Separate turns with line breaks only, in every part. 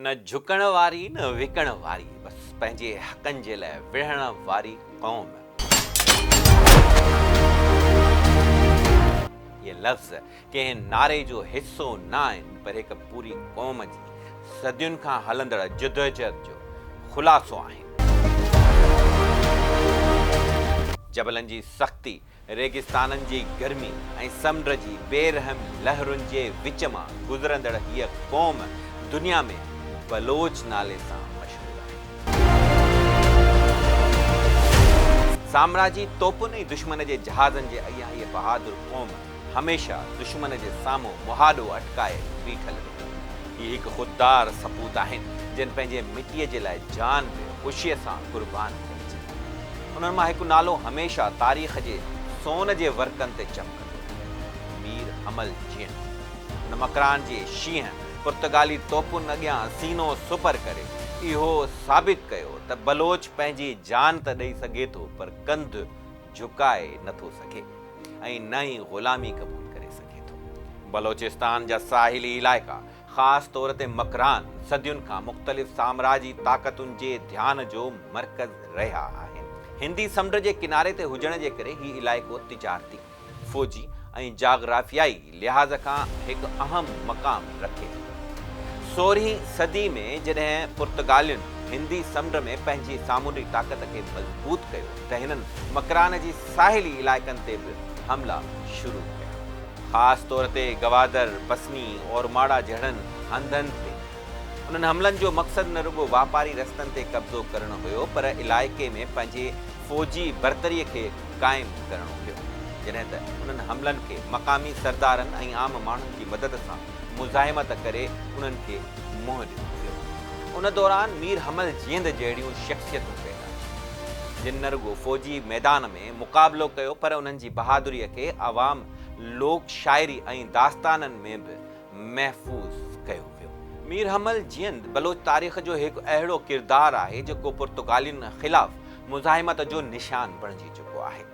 न झुकण वारी न विकण वारी, बस पंहिंजे हक़नि जे लाइ विढ़ण वारी क़ौम। ये लफ़्ज़ कंहिं नारे जो हिस्सो न आहिनि, पर हिकु पूरी क़ौम जी सदियुनि खां हलंदड़ जदोजहद जो ख़ुलासो आहिनि। जबलनि जी सख़्ती, रेगिस्ताननि जी गर्मी ऐं समुंड जी बेरहम लहरुनि जे विच मां गुज़रंदड़ हीअ क़ौम दुनिया में बलोच नाले सां मशहूरु आहे। साम्राजी तोपुनि ऐं दुश्मन जे जहाज़नि जे अॻियां हीअ बहादुर क़ौम हमेशह दुश्मन जे साम्हूं मुहाॾो अटकाए बीठल रही। हीअ हिकु ख़ुददार सपूत आहिनि जिन पंहिंजे मिटीअ जे लाइ जान बि ख़ुशीअ सां क़ुर्बान कई छॾी। उन्हनि मां हिकु नालो हमेशह तारीख़ जे सोन जे वर्कनि ते चमकंदो, मीर हमल जीअण। उन मकरान जे शींहं पुर्तगाली तोपुनि अॻियां सीनो सुपर करे इहो साबित कयो त बलोच पंहिंजी जान त ॾेई सघे थो, पर कंधु झुकाए नथो सघे ऐं न ई ग़ुलामी क़बूल करे सघे थो। बलोचिस्तान जा साहिली इलाइक़ा, ख़ासि तौर ते मकरान, सदियुनि खां मुख़्तलिफ़ साम्राजी ताक़तुनि जे ध्यान जो मर्कज़ रहिया आहिनि। हिंदी समुंड जे किनारे ते हुजण जे करे हीउ इलाइक़ो तिजारती, फ़ौजी ऐं जाग्राफ़ियाई लिहाज़ खां हिकु अहम मक़ाम रखे थो। 16वीं सदी में जॾहिं पुर्तगालियुनि हिंदी समुंड में पंहिंजी सामूंडी ताक़त खे मज़बूत कयो त हिननि मकरान जी साहिली इलाइक़नि ते बि हमला शुरू कया, ख़ासि तौर ते गवादर, बसनी, ओरमाड़ा जहिड़नि हंधनि ते। उन्हनि हमलनि जो मक़सदु न रुॻो वापारी रस्तनि ते कब्ज़ो करणु हुयो, पर इलाइक़े में पंहिंजे फ़ौजी बरतरीअ खे क़ाइमु करणो हुयो। जॾहिं त उन्हनि हमलनि खे मक़ामी सरदारनि ऐं आम माण्हुनि जी मदद सां मुज़ाहिमत करे उन्हनि खे मुंहुं ॾिनो हुयो। उन दौरान मीर हमल जीअंद जहिड़ियूं शख़्सियतूं पैदा थियूं, जिन न रुॻो फ़ौजी मैदान में मुक़ाबिलो कयो, पर उन्हनि जी बहादुरीअ खे आवाम लोक शाइरी ऐं दास्ताननि में बि महफ़ूज़ कयो वियो। मीर हमल जीअंद बलोच तारीख़ जो हिकु अहिड़ो किरदारु आहे जेको पुर्तगालियुनि ख़िलाफ़ मुज़ाहिमत जो निशान बणिजी चुको आहे।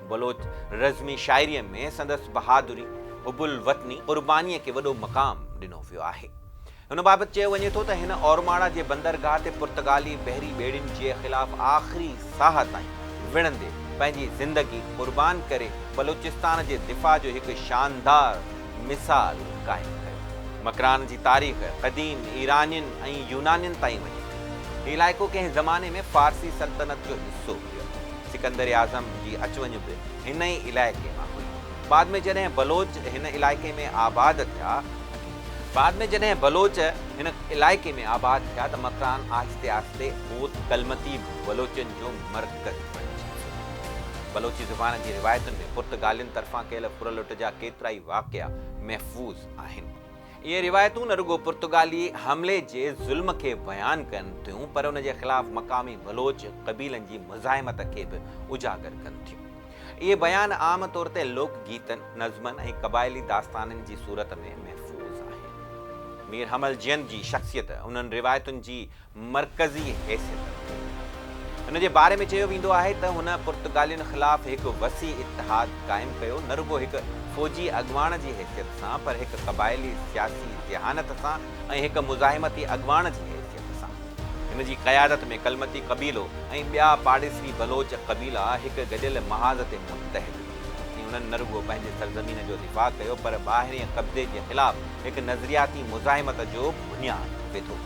बलोच रज़मी शाइरीअ में संदसि बहादुरी, हुबुल वतनी, क़ुर्बानीअ खे वॾो मक़ाम ॾिनो वियो आहे। हुन बाबति चयो वञे थो त हिन ओरमाड़ा जे बंदरगाह ते पुर्तगाली बहरी ॿेड़ियुनि जे ख़िलाफ़ आख़िरी साह ताईं विढ़ंदे पंहिंजी ज़िंदगी क़ुर्बान करे बलोचिस्तान जे दिफ़ा जो हिकु शानदार मिसाल क़ाइमु कयो। मकरान जी तारीख़ क़दीम ईरानियुनि ऐं यूनानियुनि ताईं वञे थी। इलाइक़ो कंहिं ज़माने में फ़ारसी सल्तनत जो हिसो हुयो। सिकंदर आज़म जी अचवञ बि हिन ई इलाइक़े मां हुई। बाद में जॾहिं बलोच हिन इलाइक़े में आबाद थिया त मकरान आहिस्ते आहिस्ते होत कलमती बलोचनि जो मर्कज़ बणिजी वियो। बलोची ज़ुबान जी रिवायतुनि में पुर्तगालियुनि तरफ़ां कयल फुरलुट जा केतिरा ई वाक़िया महफ़ूज़ आहिनि। इहे रिवायतूं न रुॻो पुर्तगाली हमले जे ज़ुल्म खे बयानु कनि थियूं, पर उन जे ख़िलाफ़ मक़ामी बलोच क़बीलनि जी मुज़ाहिमत खे बि उजागर कनि थियूं। इहे बयान आम तौर ते लोकगीतनि, नज़्मनि ऐं क़बाइली दास्ताननि जी सूरत में महफ़ूज़ आहिनि। मीर हमल जीअंद जी शख़्सियत उन्हनि रिवायतुनि जी मर्कज़ी हैसियत। हुन जे बारे में चयो वेंदो आहे त हुन पुर्तगालियुनि ख़िलाफ़ हिकु वसी इतिहाद क़ाइमु कयो, न रुॻो हिकु फ़ौजी अॻुवाण जी हैसियत सां, पर हिकु क़बाइली सियासी ज़हानत सां ऐं हिकु मुज़ाहिमती अॻुवाण जी हैसियत सां। हिन जी क़यादत में कलमती क़बीलो ऐं ॿिया पाड़ेसी बलोच क़बीला हिकु गॾियल महाज़ ते मुतहिद ऐं उन्हनि न रुॻो पंहिंजे सरज़मीन जो दिफ़ा कयो, पर ॿाहिरीं कब्ज़े जे ख़िलाफ़ हिकु नज़रियाती मुज़ाहिमत जो बुनियादु विधो।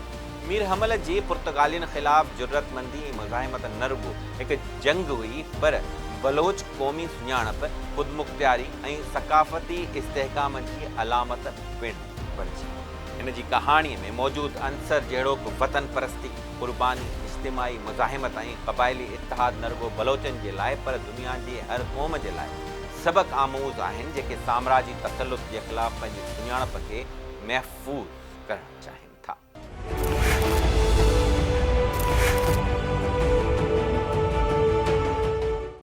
मीर हमल जी पुर्तगालियुनि ख़िलाफ़ जुर्रतमंदी ऐं मुज़ाहिमत न रुॻो हिकु जंग हुई, पर बलोच क़ौमी सुञाणप, ख़ुदमुख़्तियारी ऐं सक़ाफ़ती इस्तेहकाम जी अलामत पिणु बणिजी। हिन जी कहाणीअ में मौजूदु अंसर जहिड़ोकि वतन परस्ती, क़ुर्बानी, इज्तिमाई मुज़ाहिमत ऐं क़बाइली इतिहाद न रुॻो बलोचनि जे लाइ, पर दुनिया जी हर क़ौम जे लाइ सबक़ आमूज़ आहिनि, जेके साम्राजी तसलुत जे ख़िलाफ़ पंहिंजी सुञाणप खे महफ़ूज़ करणु चाहिनि।